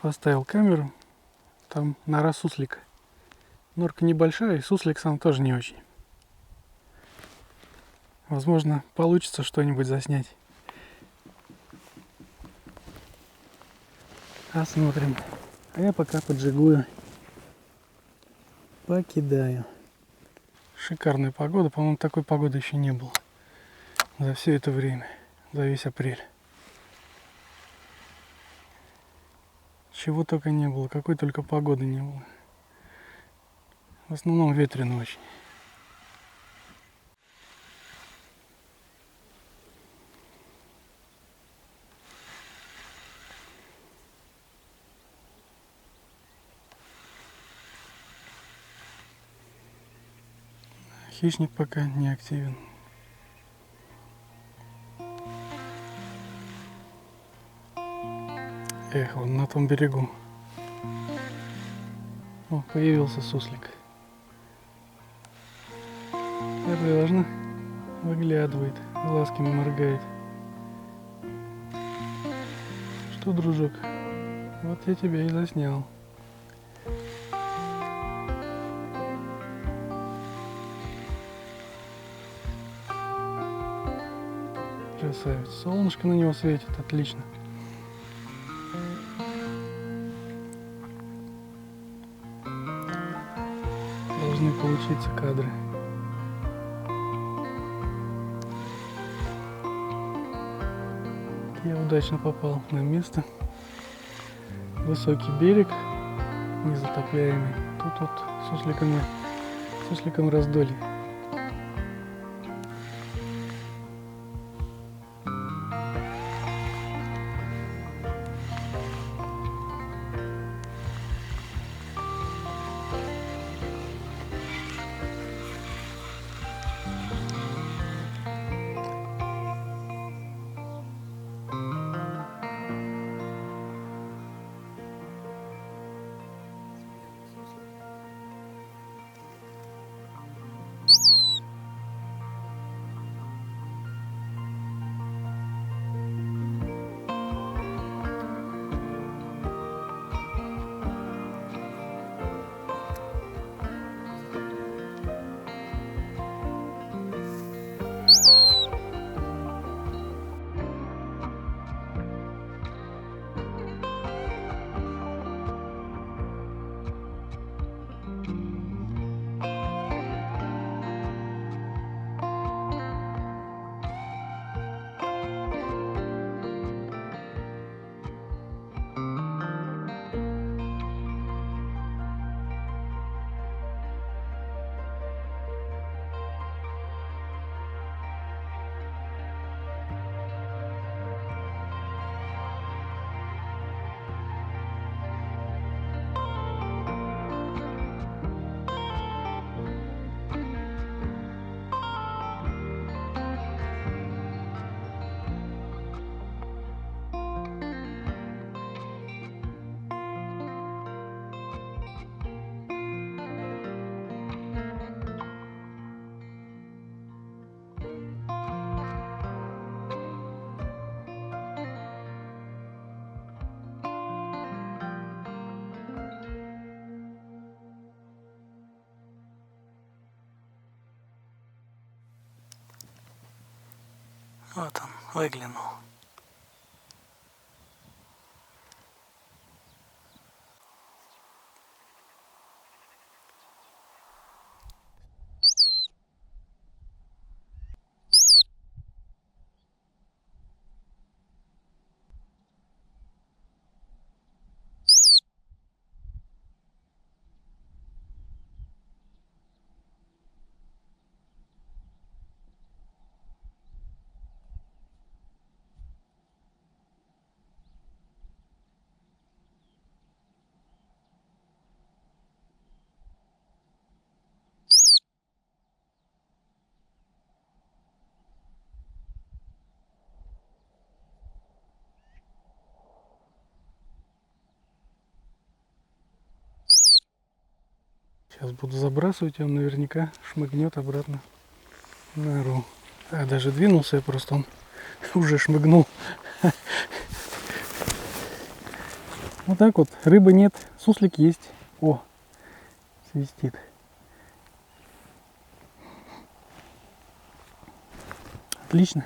Поставил камеру. Там нора суслика. Норка небольшая, и суслик сам тоже не очень. Возможно, получится что-нибудь заснять. Посмотрим. А я пока поджигую. Покидаю. Шикарная погода. По-моему, такой погоды еще не было. За все это время. За весь апрель. Чего только не было. Какой только погоды не было. В основном ветрено очень. Хищник пока не активен. Эх, вон на том берегу. О, появился суслик. Осторожно. Выглядывает, глазками моргает. Что, дружок? Вот я тебя и заснял. Красавец. Солнышко на него светит, отлично. Должны получиться кадры. Я удачно попал на место. Высокий берег, незатопляемый. Тут вот сусликом раздолье. Вот он, выглянул. Сейчас буду забрасывать, и он наверняка шмыгнет обратно в нору. А даже двинулся я просто, он уже шмыгнул. Вот так вот. Рыбы нет, суслик есть. О, свистит. Отлично.